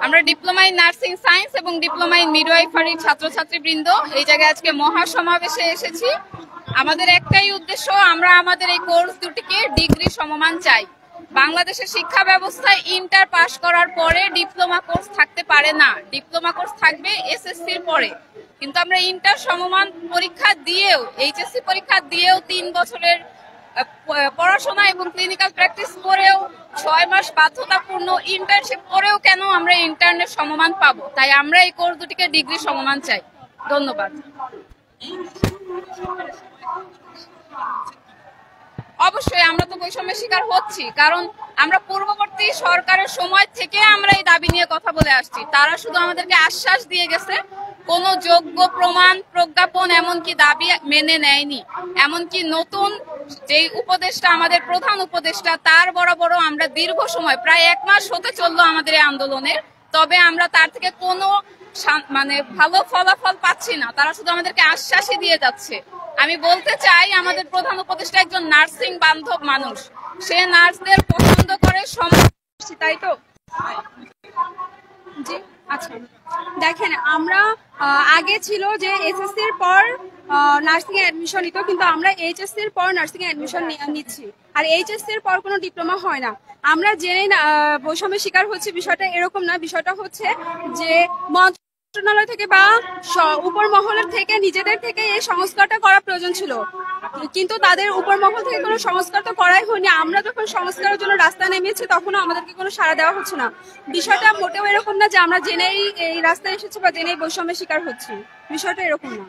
আমরা diploma in nursing science এবং diploma in midwifery ছাত্রছাত্রীবৃন্দ এই জায়গায় আজকে মহাসমাবেশে এসেছি। আমাদের একটাই উদ্দেশ্য, আমরা আমাদের এই কোর্স দুটিকে ডিগ্রি সমমান চাই। বাংলাদেশের শিক্ষা ব্যবস্থায় ইন্টার পাস করার পরে ডিপ্লোমা কোর্স থাকতে পারে না, ডিপ্লোমা কোর্স থাকবে এসএসসির পরে। কিন্তু আমরা ইন্টার সমমান পরীক্ষা দিয়েও, এইচএসসি পরীক্ষা দিয়েও 3 বছরের পড়াশোনা এবং ক্লিনিক্যাল প্র্যাকটিস করেও 6 মাস বাধ্যতাপূর্ণ ইন্টার্নশিপ করেও কেন আমরা ইন্টার্নের সমমান পাবো? তাই আমরা এই কোর্স দুটিকে ডিগ্রি সমমান চাই। ধন্যবাদ। অবশ্যই আমরা তো বৈষম্যের শিকার হচ্ছি, কারণ আমরা পূর্ববর্তী সরকারের সময় থেকে আমরা এই দাবি নিয়ে কথা বলে আসছি। তারা শুধু আমাদেরকে আশ্বাস দিয়ে গেছে, কোনো যোগ্য প্রমাণ প্রজ্ঞাপন এমনকি দাবি মেনে নেয়নি। এমনকি নতুন যেই উপদেষ্টা, আমাদের প্রধান উপদেষ্টা, তার বরাবরও আমরা দীর্ঘ সময় প্রায় 1 মাস হতে চললো আমাদের এই আন্দোলনের, তবে আমরা তার থেকে কোনো ভালো ফলাফল পাচ্ছি না। তারা শুধু আমাদেরকে আশ্বাসই দিয়ে যাচ্ছে। আমি বলতে চাই, আমাদের প্রধান উপদেষ্টা একজন নার্সিং বান্ধব মানুষ, সে নার্সদের পছন্দ করে, তাই তো? জি আচ্ছা, দেখেন আমরা আগে ছিল যে এসএসসির পর নার্সিং এ অ্যাডমিশন নিত, কিন্তু আমরা এইচএসসির পর নার্সিং এ অ্যাডমিশন নিচ্ছি। আর এইচএসসির পর কোনো ডিপ্লোমা হয় না। আমরা জেনে বৈষম্যের শিকার হচ্ছে, বিষয়টা এরকম না। বিষয়টা হচ্ছে যে মন্ত্রণালয় থেকে বা উপর মহলের থেকে নিজেদের থেকে এই সংস্কারটা করা প্রয়োজন ছিল, কিন্তু তাদের উপর মহল থেকে কোনো সংস্কার তো করাই হয়নি। আমরা যখন সংস্কারের জন্য রাস্তায় নেমেছি তখনও আমাদেরকে কোনো সাড়া দেওয়া হচ্ছে না। বিষয়টা মোটেও এরকম না যে আমরা জেনেই এই রাস্তায় এসেছি বা জেনেই বৈষম্যের শিকার হচ্ছি, বিষয়টা এরকম না।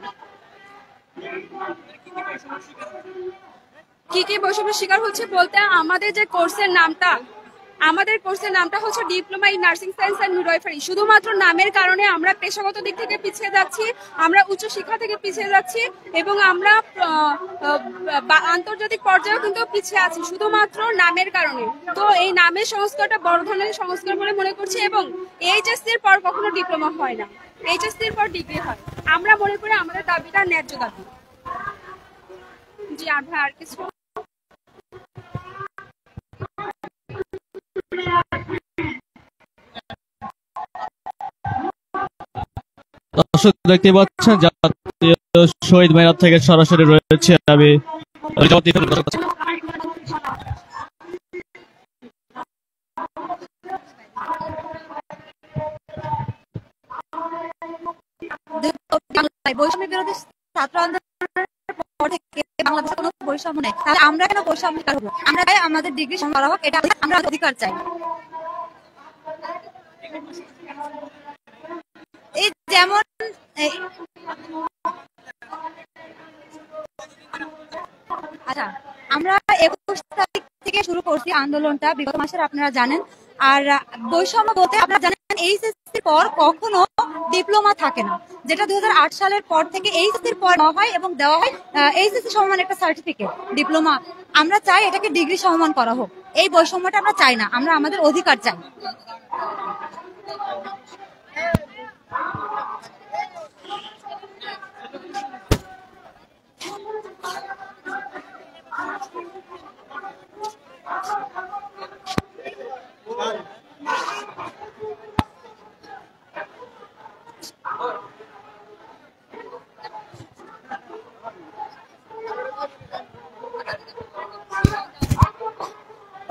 কি কি বৈষম্যের শিকার হচ্ছে বলতে, আমাদের যে কোর্সের নামটা হচ্ছে diploma in nursing science and midwifery. শুধুমাত্র নামের কারণে আমরা পেশাগত দিক থেকে পিছিয়ে যাচ্ছি, আমরা উচ্চ শিক্ষা থেকে পিছিয়ে যাচ্ছি এবং আমরা আন্তর্জাতিক পর্যায়েও কিন্তু পিছিয়ে আছি শুধুমাত্র নামের কারণে। তো এই নামের সংস্কারটা বড় ধরনের সংস্কার বলে মনে করছি। এবং এইচএসসির পর কখনো ডিপ্লোমা হয় না, এইচএসসির পর ডিগ্রি হয়। আমরা মনে করি আমাদের দাবিটা ন্যায্য দাবি। জি আর কিছু দর্শক দেখতে পাচ্ছেন জাতীয় শহীদ মিনার থেকে সরাসরি রয়েছে আমি বৈষম্য বিরোধী ছাত্র আন্দোলনের পর থেকে বাংলাদেশে কোনো বৈষম্য নেই, তাহলে আমরা কেন বৈষম্য শিকার হবো? আমরা চাই আমাদের ডিগ্রি করা হোক, এটা আমরা অধিকার চাই। এই যেমন আচ্ছা, আমরা 21 তারিখ থেকে শুরু করছি আন্দোলনটা, বিগত মাসের আপনারা জানেন। আর বৈষম্য বলতে আপনারা জানেন এইচএসসির পর কখনো ডিপ্লোমা থাকে না, যেটা 2008 সালের পর থেকে এইচএসসির পর হয় এবং দেওয়া হয় এইচএসসি সমমান একটা সার্টিফিকেট ডিপ্লোমা। আমরা চাই এটাকে ডিগ্রি সমমান করা হোক। এই বৈষম্যটা আমরা চাই না, আমরা আমাদের অধিকার চাই।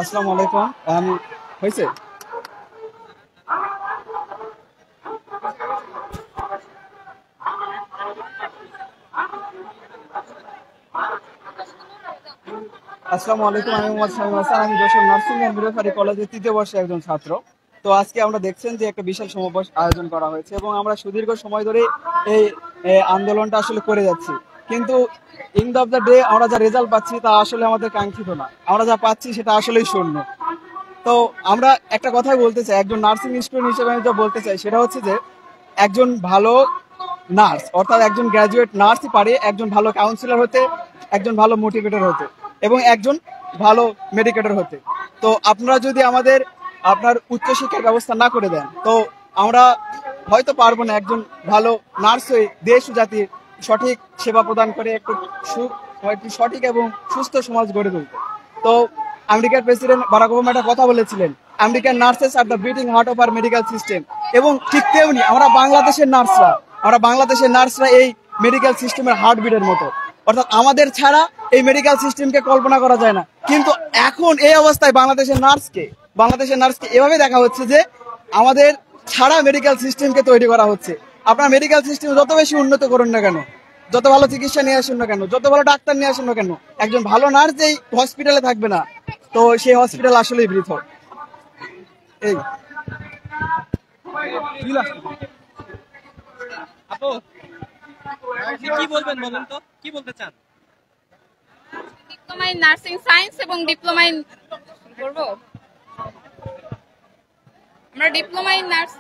আসসালামু আলাইকুম। হয়েছে আসসালামু আলাইকুম। আমি মোহাম্মদ শামীম হাসান, আমি যশোর নার্সিং এন্ড মিডওয়াইফারি কলেজের 3য় বর্ষের একজন ছাত্র। তো আজকে আমরা দেখছেন যে একটা বিশাল সমাবেশ আয়োজন করা হয়েছে এবং আমরা সুদীর্ঘ সময় ধরে এই আন্দোলনটা আসলে করে যাচ্ছি, কিন্তু এন্ড অফ দ্য ডে আমরা যা রেজাল্ট পাচ্ছি তা আসলে আমাদের কাঙ্ক্ষিত না। আমরা যা পাচ্ছি সেটা আসলেই শূন্য। তো আমরা একটা কথাই বলতে চাই, একজন নার্সিং স্টুডেন্ট হিসেবে আমি যা বলতে চাই সেটা হচ্ছে যে একজন ভালো নার্স অর্থাৎ একজন গ্র্যাজুয়েট নার্সই পারে একজন ভালো কাউন্সিলর হতে, একজন ভালো মোটিভেটর হতে এবং একজন ভালো মেডিকেটর হতে। তো আপনারা যদি আপনার উচ্চশিক্ষার ব্যবস্থা না করে দেন তো আমরা হয়তো পারবো না একজন ভালো নার্স হয়ে দেশ ও জাতির সঠিক সেবা প্রদান করে একটু সঠিক এবং সুস্থ সমাজ গড়ে তুলতে। তো আমেরিকার প্রেসিডেন্ট বারাক ওবামা একটা কথা বলেছিলেন আমেরিকান নার্সেস আর the beating heart of our medical system. এবং ঠিক তেমনি আমরা বাংলাদেশের নার্সরা এই মেডিকেল সিস্টেমের হার্টবিটের মতো, অর্থাৎ আমাদের ছাড়া এই মেডিকেল সিস্টেমকে কল্পনা করা যায় না। কিন্তু এখন এই অবস্থায় বাংলাদেশের নার্সকে এভাবে দেখা হচ্ছে যে আমাদের ছাড়া মেডিকেল সিস্টেমকে তৈরি করা হচ্ছে। আপনার মেডিকেল সিস্টেম যত বেশি উন্নত করুন না কেন, যত ভালো চিকিৎসা নিয়ে আসুন না কেন, যত ভালো ডাক্তার নিয়ে আসুন না কেন, একজন ভালো নার্স যেই হসপিটালে থাকবে না, তো সেই হসপিটাল আসলেই বৃথ। এই আপু কি বলবেন, বলেন তো কি বলতে চান? ডিপ্লোমা ইন নার্সিং সায়েন্স এবং ডিপ্লোমা ইন করবো, আমরা ডিপ্লোমা ইন নার্স